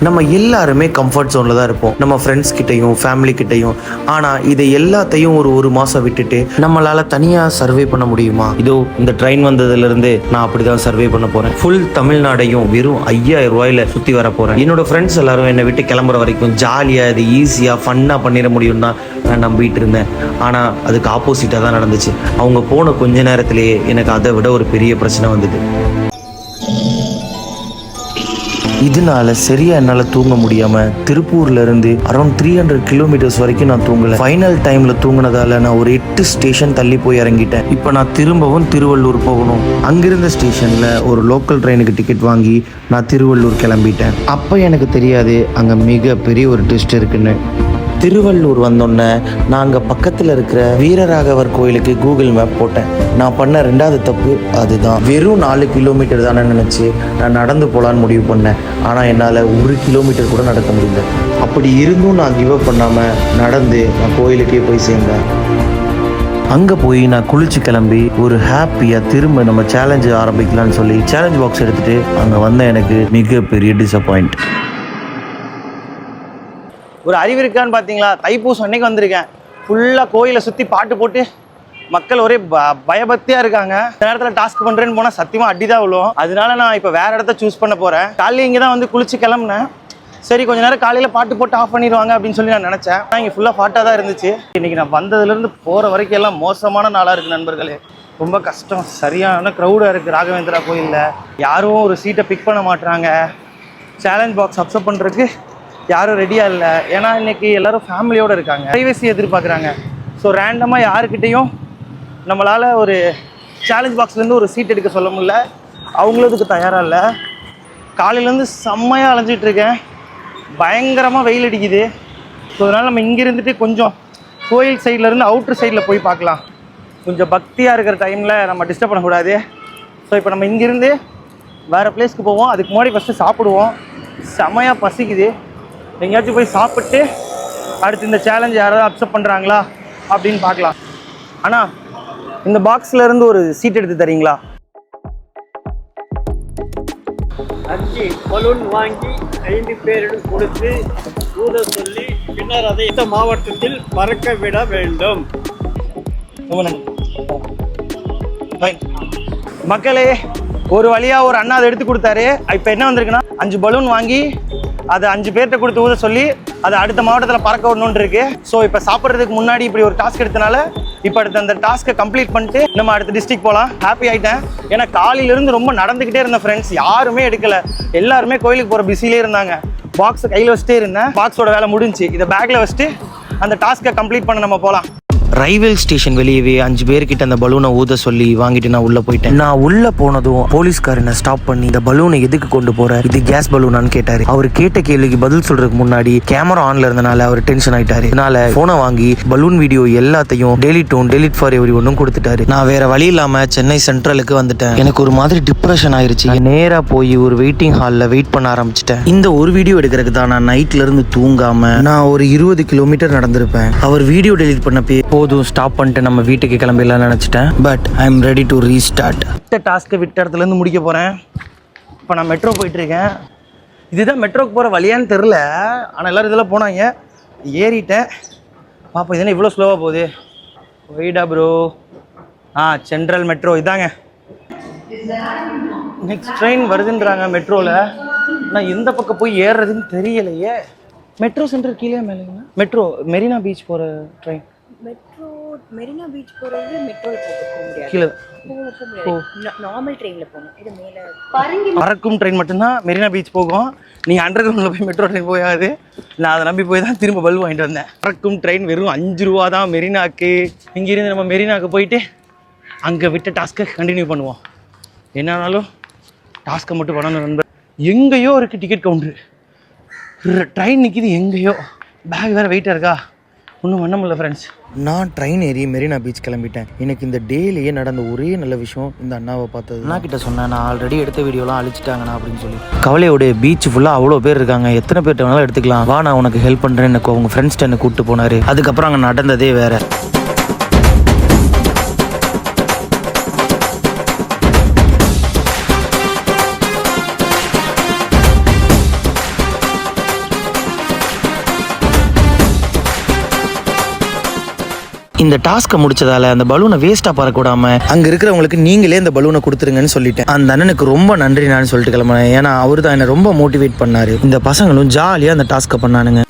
நம்ம எல்லாருமே கம்ஃபர்ட் ஜோனில் தான் இருப்போம், நம்ம ஃப்ரெண்ட்ஸ் கிட்டையும் ஃபேமிலி கிட்டையும். ஆனால் இதை எல்லாத்தையும் ஒரு மாதம் விட்டுட்டு நம்மளால் தனியாக சர்வே பண்ண முடியுமா? இதோ இந்த ட்ரெயின் வந்ததுலேருந்து நான் அப்படி தான் சர்வே பண்ண போகிறேன். ஃபுல் தமிழ்நாடையும் வெறும் 5000 ரூபாயில் சுற்றி வர போகிறேன். என்னோட ஃப்ரெண்ட்ஸ் எல்லாரும் என்னை விட்டு கிளம்புற வரைக்கும் ஜாலியாக இது ஈஸியாக ஃபன்னாக பண்ணிட முடியும் தான் நான் நம்பிட்டு இருந்தேன். ஆனால் அதுக்கு ஆப்போசிட்டாக தான் நடந்துச்சு. அவங்க போன கொஞ்ச நேரத்திலேயே எனக்கு அதை விட ஒரு பெரிய பிரச்சனை வந்தது. இதனால சரியா என்னால் தூங்க முடியாமல் திருப்பூர்ல இருந்து அரௌண்ட் 300 கிலோமீட்டர்ஸ் வரைக்கும் நான் தூங்கலை. ஃபைனல் டைம்ல தூங்கினதால நான் ஒரு 8 ஸ்டேஷன் தள்ளி போய் இறங்கிட்டேன். இப்போ நான் திரும்பவும் திருவள்ளூர் போகணும். அங்கிருந்த ஸ்டேஷன்ல ஒரு லோக்கல் ட்ரெயினுக்கு டிக்கெட் வாங்கி நான் திருவள்ளூர் கிளம்பிட்டேன். அப்போ எனக்கு தெரியாது அங்கே மிகப்பெரிய ஒரு ட்விஸ்ட் இருக்குன்னு. திருவள்ளூர் வந்தோடனே நான் அங்கே பக்கத்தில் இருக்கிற வீரராகவர் கோயிலுக்கு கூகுள் மேப் போட்டேன். நான் பண்ண 2வது தப்பு அதுதான். வெறும் 4 கிலோமீட்டர் தானே நினச்சி நான் நடந்து போகலான்னு முடிவு பண்ணேன். ஆனால் என்னால் 1 கிலோமீட்டர் கூட நடக்க முடியல. அப்படி இருந்தும் நான் கிவ் அப் பண்ணாமல் நடந்து நான் கோயிலுக்கே போய் சேர்ந்தேன். அங்கே போய் நான் குளிச்சு கிளம்பி ஒரு ஹாப்பியாக திரும்ப நம்ம சேலஞ்சு ஆரம்பிக்கலான்னு சொல்லி சேலஞ்ச் பாக்ஸ் எடுத்துகிட்டு அங்கே வந்த எனக்கு மிகப்பெரிய டிசப்பாயிண்ட். ஒரு அறிவு இருக்கான்னு பார்த்தீங்களா? தைப்பூசம் அன்னைக்கு வந்திருக்கேன். ஃபுல்லாக கோயிலை சுற்றி பாட்டு போட்டு மக்கள் ஒரே பயபக்தியாக இருக்காங்க. இந்த நேரத்தில் டாஸ்க் பண்ணுறேன்னு போனால் சத்தியமாக அடி தான் விழும். அதனால நான் இப்போ வேறு இடத்த சூஸ் பண்ண போகிறேன். காலையில் இங்கே தான் வந்து குளிச்சு கிளம்புனேன். சரி கொஞ்சம் நேரம் காலையில் பாட்டு போட்டு ஆஃப் பண்ணிடுவாங்க அப்படின்னு சொல்லி நான் நினச்சேன். ஆனால் இங்கே ஃபுல்லாக பாட்டாக தான் இருந்துச்சு. இன்றைக்கி நான் வந்ததுலேருந்து போகிற வரைக்கும் எல்லாம் மோசமான நாளாக இருக்குது நண்பர்களே. ரொம்ப கஷ்டம். சரியான க்ரௌடாக இருக்குது ராகவேந்திரா கோயிலில். யாரும் ஒரு சீட்டை பிக் பண்ண மாட்டுறாங்க. சேலஞ்ச் பாக்ஸ் அக்செப்ட் பண்ணுறதுக்கு யாரும் ரெடியாக இல்லை. ஏன்னா இன்றைக்கி எல்லோரும் ஃபேமிலியோடு இருக்காங்க, ப்ரைவசி எதிர்பார்க்குறாங்க. ஸோ ரேண்டமாக யாருக்கிட்டையும் நம்மளால் ஒரு சேலஞ்ச் பாக்ஸ்லேருந்து ஒரு சீட் எடுக்க சொல்ல முடியல. அவங்களும் இதுக்கு தயாராக இல்லை. காலையிலேருந்து செம்மையாக அலைஞ்சிட்ருக்கேன். பயங்கரமாக வெயில் அடிக்குது. ஸோ அதனால் நம்ம இங்கே இருந்துட்டு கொஞ்சம் கோயில் சைட்லேருந்து அவுட்ரு சைடில் போய் பார்க்கலாம். கொஞ்சம் பக்தியாக இருக்கிற டைமில் நம்ம டிஸ்டர்ப் பண்ணக்கூடாது. ஸோ இப்போ நம்ம இங்கேருந்து வேறு பிளேஸ்க்கு போவோம். அதுக்கு முன்னாடி ஃபஸ்ட்டு சாப்பிடுவோம். செம்மையாக பசிக்குது. எங்கேயாச்சும் போய் சாப்பிட்டு அடுத்து இந்த சேலஞ்ச் யாராவது அக்செப்ட் பண்ணுறாங்களா அப்படின்னு பார்க்கலாம். ஆனால் இந்த பாக்ஸில் இருந்து ஒரு சீட் எடுத்து தரீங்களா? 5 பலூன் வாங்கி 5 பேரிடம் கொடுத்து ஊத சொல்லி பின்னர் அதை இந்த மாவட்டத்தில் பறக்க விட வேண்டும். மக்களே, ஒரு வழியாக ஒரு அண்ணா அதை எடுத்து கொடுத்தாரு. இப்போ என்ன வந்திருக்குன்னா 5 பலூன் வாங்கி அதை 5 பேர்கிட்ட கொடுத்து ஊத சொல்லி அதை அடுத்த மாவட்டத்தில் பறக்க விடணுன்னு இருக்கு. ஸோ இப்போ சாப்பிட்றதுக்கு முன்னாடி இப்படி ஒரு டாஸ்க் எடுத்தனால இப்போ அடுத்த அந்த டாஸ்க்கை கம்ப்ளீட் பண்ணிட்டு நம்ம அடுத்த டிஸ்ட்ரிக்ட் போகலாம். ஹாப்பி ஆகிட்டேன். ஏன்னா காலையிலேருந்து ரொம்ப நடந்துக்கிட்டே இருந்த ஃப்ரெண்ட்ஸ் யாருமே எடுக்கலை. எல்லாருமே கோயிலுக்கு போகிற பிஸிலே இருந்தாங்க. பாக்ஸை கையில் வச்சுட்டே இருந்தேன். பாக்ஸோட வேலை முடிஞ்சு. இதை பேக்கில் வச்சுட்டு அந்த டாஸ்க்கை கம்ப்ளீட் பண்ண நம்ம போகலாம். ரயில்வே ஸ்டேஷன் வெளியவே 5 பேர்கிட்ட அந்த பலூனை ஊத சொல்லி வாங்கிட்டு நான் உள்ள போயிட்டேன். நான் உள்ள போனதும் போலீஸ்காரனை ஸ்டாப் பண்ணி இந்த பலூனை எதுக்கு கொண்டு போற, இது கேஸ் பலூனான்னு கேட்டாரு. அவர் கேட்ட கேள்விக்கு பதில் சொல்றதுக்கு முன்னாடி கேமரா ஆன்ல இருந்தனால அவர் டென்ஷன் ஆயிட்டாரு. அதனால போனை வாங்கி பலூன் வீடியோ எல்லாத்தையும் டெலிட் ஃபார் எவ்ரி ஒன்னும் கொடுத்துட்டாரு. நான் வேற வழி இல்லாம சென்னை சென்ட்ரலுக்கு வந்துட்டேன். எனக்கு ஒரு மாதிரி டிப்ரெஷன் ஆயிருச்சு. நேரா போய் ஒரு வெயிட்டிங் ஹால்ல வெயிட் பண்ண ஆரம்பிச்சிட்டேன். இந்த ஒரு வீடியோ எடுக்கிறதுக்கு தான் நான் நைட்ல இருந்து தூங்காம நான் ஒரு 20 கிலோமீட்டர் நடந்திருப்பேன். அவர் வீடியோ டெலிட் பண்ணப்பே போதும் ஸ்டாப் பண்ணிட்டு நம்ம வீட்டுக்கு கிளம்பிடலாம் நினச்சிட்டேன். But I am ready to restart. டாஸ்க்கை விட்ட இடத்துலேருந்து முடிக்க போகிறேன். இப்போ நான் மெட்ரோ போயிட்டுருக்கேன். இதுதான் மெட்ரோக்கு போகிற வழியான்னு தெரில. ஆனால் எல்லோரும் இதில் போனாங்க. ஏறிட்டேன். பாப்பா இதுனா இவ்வளோ ஸ்லோவாக போகுது. ஒய்டா ப்ரோ. சென்ட்ரல் மெட்ரோ இதாங்க. நெக்ஸ்ட் ட்ரெயின் வருதுன்றாங்க மெட்ரோவில். நான் எந்த பக்கம் போய் ஏறுறதுன்னு தெரியலையே. மெட்ரோ சென்டர் கீழே மேலேங்க. மெட்ரோ மெரினா பீச் போகிற ட்ரெயின். மெட்ரோ மெரினா பீச் போகிறது மெட்ரோவில் போக முடியாது. கீழே நார்மல் ட்ரெயினில் போகணும். இது மேலே பறக்கும் ட்ரெயின் மட்டும்தான் மெரினா பீச் போகும். நீங்கள் அண்டர் கிரவுண்டில் போய் மெட்ரோ ட்ரெயின் போகாது. நான் அதை நம்பி போய் தான் திரும்ப பல்பு வாங்கிட்டு வந்தேன். பறக்கும் ட்ரெயின் வெறும் 5 ரூபா தான் மெரினாக்கு. இங்கேருந்து நம்ம மெரினாக்கு போயிட்டு அங்கே விட்ட டாஸ்க்கை கண்டினியூ பண்ணுவோம். என்னானாலும் டாஸ்க்கை மட்டும் பண்ணணும் நண்பர். எங்கேயோ இருக்குது டிக்கெட் கவுண்ட்ரு. ட்ரெயின் நிற்கிது எங்கேயோ. பேக் வேறு வெயிட்டாக இருக்கா. ஒன்றும் பண்ண முடியல ஃப்ரெண்ட்ஸ். நான் ட்ரெயின் ஏறி மெரினா பீச் கிளம்பிட்டேன். எனக்கு இந்த டேலேயே நடந்த ஒரே நல்ல விஷயம் இந்த அண்ணாவை பார்த்தது. அண்ணா கிட்ட சொன்னேன், நான் ஆல்ரெடி எடுத்த வீடியோலாம் அழிச்சிட்டாங்கண்ணா அப்படின்னு சொல்லி. கவலையோட பீச் ஃபுல்லாக அவ்வளோ பேர் இருக்காங்க, எத்தனை பேர்ட்ட வேணாலும் எடுத்துக்கலாம், வா நான் உனக்கு ஹெல்ப் பண்ணுறேன்னு எனக்கு அவங்க ஃப்ரெண்ட்ஸ்ட்ட என்னை கூப்பிட்டு போனார். அதுக்கப்புறம் அங்கே நடந்ததே வேறு. இந்த டாஸ்க்கை முடிச்சதால அந்த பலூனை வேஸ்டா பறக்கூடாம அங்க இருக்கிறவங்களுக்கு நீங்களே இந்த பலூனை கொடுத்துருங்கன்னு சொல்லிட்டேன். அந்த அண்ணனுக்கு ரொம்ப நன்றி நான் சொல்லிட்டு கிளம்புனேன். ஏன்னா அவரு தான் என்ன ரொம்ப மோட்டிவேட் பண்ணாரு. இந்த பசங்களும் ஜாலியா அந்த டாஸ்க்கை பண்ணானுங்க.